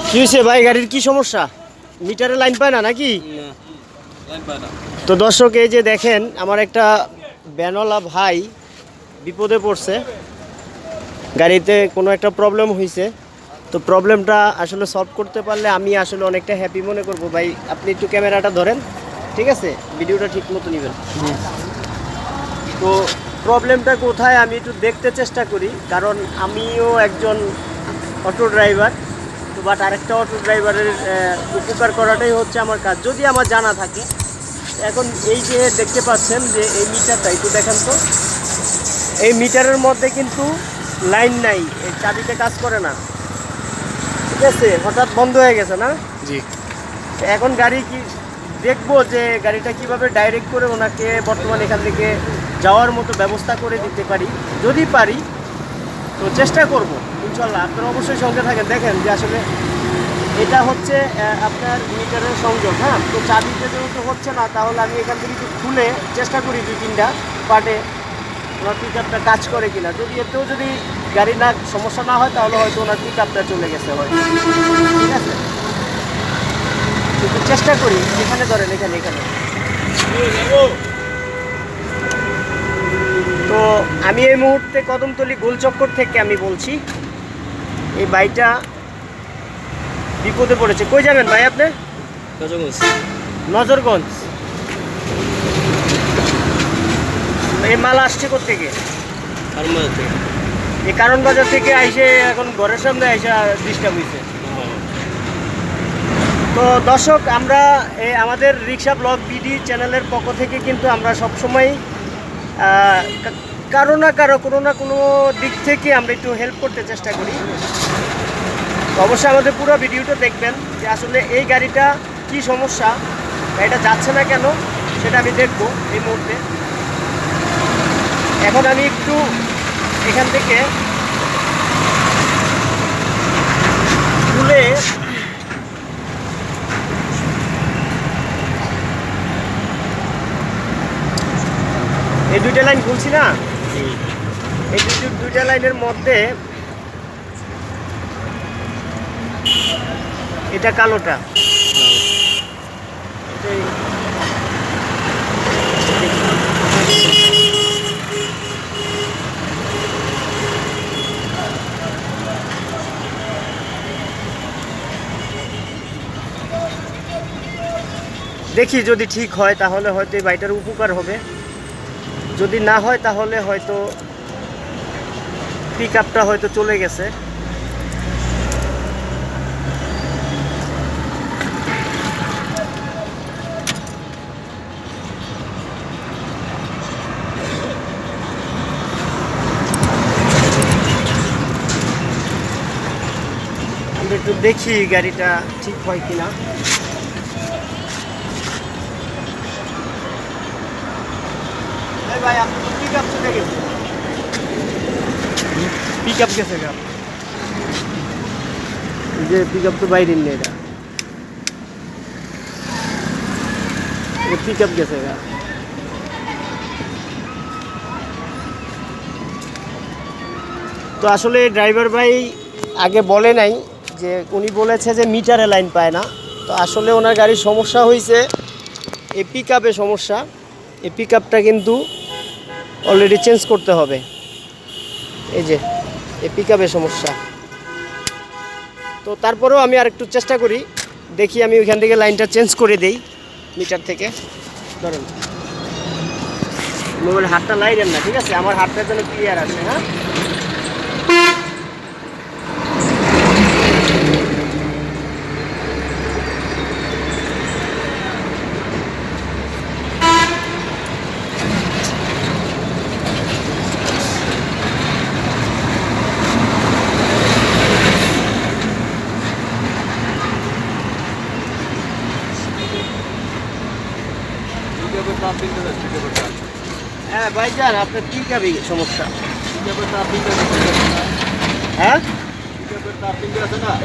কি হয়েছে ভাই, গাড়ির কি সমস্যা? মিটারে লাইন পায় না নাকি? তো দর্শক, এই যে দেখেন আমার একটা ভ্যানওয়ালা ভাই বিপদে পড়ছে, গাড়িতে কোনো একটা প্রবলেম হয়েছে। তো প্রবলেমটা আসলে সলভ করতে পারলে আমি আসলে অনেকটা হ্যাপি মনে করব। ভাই আপনি একটু ক্যামেরাটা ধরেন, ঠিক আছে? ভিডিওটা ঠিক মতো নেবেন। তো প্রবলেমটা কোথায় আমি একটু দেখতে চেষ্টা করি, কারণ আমিও একজন অটো ড্রাইভার। তো বাট আরেকটা অটো ড্রাইভারের উপকার করাটাই হচ্ছে আমার কাজ, যদি আমার জানা থাকে। এখন এই যে দেখতে পাচ্ছেন যে এই মিটারটা একটু দেখেন তো, এই মিটারের মধ্যে কিন্তু লাইন নাই, এই চাবিতে কাজ করে না, ঠিক আছে? হঠাৎ বন্ধ হয়ে গেছে না? জি। এখন গাড়ি কি দেখবো যে গাড়িটা কিভাবে ডাইরেক্ট করে ওনাকে বর্তমানে এখান থেকে যাওয়ার মতো ব্যবস্থা করে দিতে পারি। যদি পারি তো চেষ্টা করব ইনশাল্লাহ। আপনারা অবশ্যই সঙ্গে থাকেন। দেখেন যে আসলে এটা হচ্ছে আপনার মিটারের সংযোগ। হ্যাঁ, তো চাবিতে যেহেতু হচ্ছে না, তাহলে আমি এখান থেকে একটু খুলে চেষ্টা করি 2-3টা পার্টে ওনার পিক আপটা কাজ করে কিনা। যদি এতেও যদি গাড়ি না সমস্যা না হয়, তাহলে হয়তো ওনার পিক আপটা চলে গেছে হয়তো, ঠিক আছে? একটু চেষ্টা করি। এখানে ধরেন, এখানে এখানে তো আমি এই মুহূর্তে কদমতলী গোলচক্কর থেকে আমি বলছি। এই ভাইটা বিপদে পড়েছে। কই যাবেন ভাই আপনি? নজরগঞ্জ। এই মাল আসছে কোত্থেকে? এই কারণ বাজার থেকে আইসে এখন ঘরের সামনে আইসা ডিস্টার্ব হয়েছে। তো দর্শক, আমরা আমাদের রিক্সা ব্লগ বিডি চ্যানেলের পক্ষ থেকে কিন্তু আমরা সবসময় কারো না কারো কোনো না কোনো দিক থেকে আমরা একটু হেল্প করতে চেষ্টা করি। তো অবশ্যই আমাদের পুরো ভিডিওটা দেখবেন যে আসলে এই গাড়িটা কি সমস্যা, গাড়িটা যাচ্ছে না কেন, সেটা আমি দেখব এই মুহূর্তে। এখন আমি একটু এখান থেকে খুলে এই দুইটা লাইন খুলছি না, এই দুইটা লাইনের মধ্যে এটা কালোটা, দেখি যদি ঠিক হয় তাহলে হয়তো এই বাইটার উপকার হবে। যদি না হয় তাহলে হয়তো পিক আপটা হয়তো চলে গেছে। আমরা একটু দেখি গাড়িটা ঠিক হয় কিনা। ভাই আপনি পিক আপ চলে গেছে, পিক আপ গেছে গা, যে পিক আপ তো বাইরে নেই, এটা পিক আপ গেছে গা। তো আসলে ড্রাইভার ভাই আগে বলে নাই, যে উনি বলেছে যে মিটারে লাইন পায় না। তো আসলে ওনার গাড়ির সমস্যা হয়েছে এই পিক আপে সমস্যা। এই পিক আপটা কিন্তু অলরেডি চেঞ্জ করতে হবে। এই যে এই পিক আপের সমস্যা। তো তারপরেও আমি আর একটু চেষ্টা করি, দেখি আমি ওইখান থেকে লাইনটা চেঞ্জ করে দেই মিটার থেকে। ধরুন মোবাইল হাতটা লাইনেন না, ঠিক আছে? আমার হাতটা যেন ক্লিয়ার আসে। হ্যাঁ, হ্যাঁ ভাইজান, আপনার পিক আপে সমস্যা। হ্যাঁ,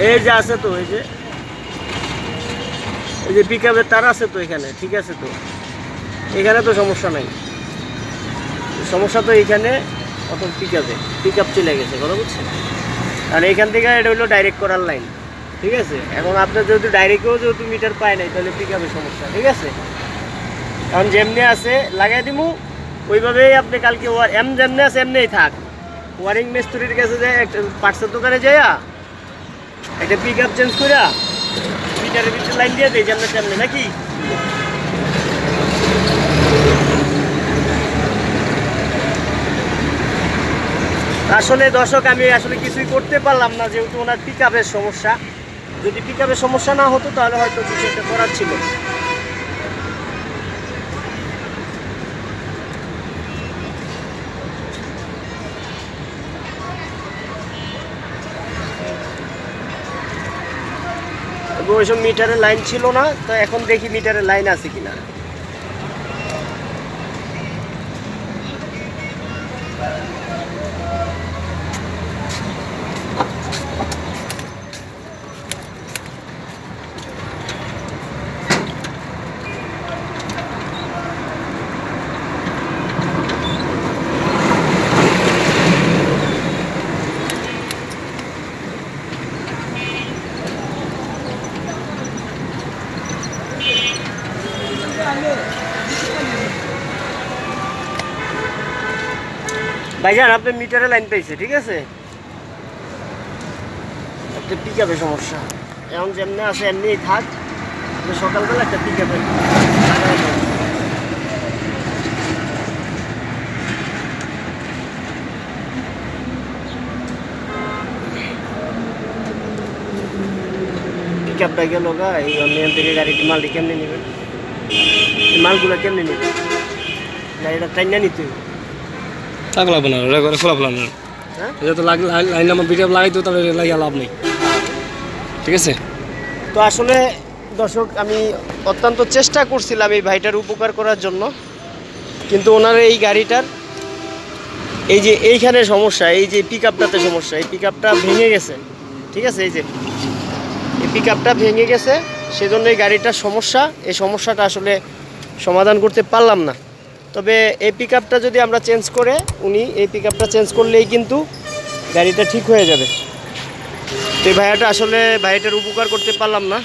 এই যে আছে তো, এই যে পিক আপের তার আছে তো এখানে, ঠিক আছে? তো এখানে তো সমস্যা নাই, সমস্যা তো এখানে অত পিক আপ চলে গেছে, কথা বুঝছেন? কারণ এখান থেকে এটা হলো ডাইরেক্ট করার লাইন। ঠিক আছে, এখন আপনার যেহেতু ডাইরেক্টও যেহেতু মিটার পায় নাই তাহলে পিক আপের সমস্যা। ঠিক আছে, এখন যেমনি আছে লাগাই দিমু ওইভাবেই আপনি কালকে যেমনি আছে এমনিই থাক। ওয়ারিং মিস্ত্রির কাছে যায় একটা পার্টসের দোকানে যাইয়া একটা পিক আপ চেঞ্জ করিয়া মিটারের ভিতরে লাইন দিয়ে দেয় যেমনি তেমনি, নাকি? আসলে দর্শক আমি আসলে কিছুই করতে পারলাম না, যেহেতু ওনার পিক আপের সমস্যা। যদি পিক আপের সমস্যা না হতো তাহলে হয়তো কিছু একটা করার ছিল। ওইসব মিটারের লাইন ছিল না, তো এখন দেখি মিটারের লাইন আছে কিনা। ভাইজান আপনার মিটারে লাইন পেয়েছে, ঠিক আছে, একটা পিক আপের সমস্যা। এখন যেমনি আছে এমনিই থাক, আপনি সকালবেলা একটা পিক আপের পিক আপটা গেল গা। এই অনলাইন থেকে গাড়িটি মালটি কেমনি নেবেন, মালগুলো কেমনি নেবেন? গাড়িটা টাইনা নিতে হবে, টাক লাগবে না, ওটা করে খোলা ফেলানো। হ্যাঁ, এটা তো লাইন নাম্বার বিটা লাগাই তো তাহলে লাগিয়ে লাভ নেই। ঠিক আছে, তো আসলে দর্শক আমি অত্যন্ত চেষ্টা করছিলাম এই ভাইটার উপকার করার জন্য, কিন্তু ওনার এই গাড়িটার এই যে এইখানে সমস্যা, এই যে পিক আপটাতে সমস্যা, এই পিক আপটা ভেঙে গেছে। ঠিক আছে, এই যে এই পিক আপটা ভেঙে গেছে, সেজন্য এই গাড়িটার সমস্যা। এই সমস্যাটা আসলে সমাধান করতে পারলাম না। তবে এই পিক আপটা যদি আমরা চেঞ্জ করে, উনি এই পিক আপটা চেঞ্জ করলেই কিন্তু গাড়িটা ঠিক হয়ে যাবে। তো এই ভাইয়াটা আসলে ভাইটার উপকার করতে পারলাম না।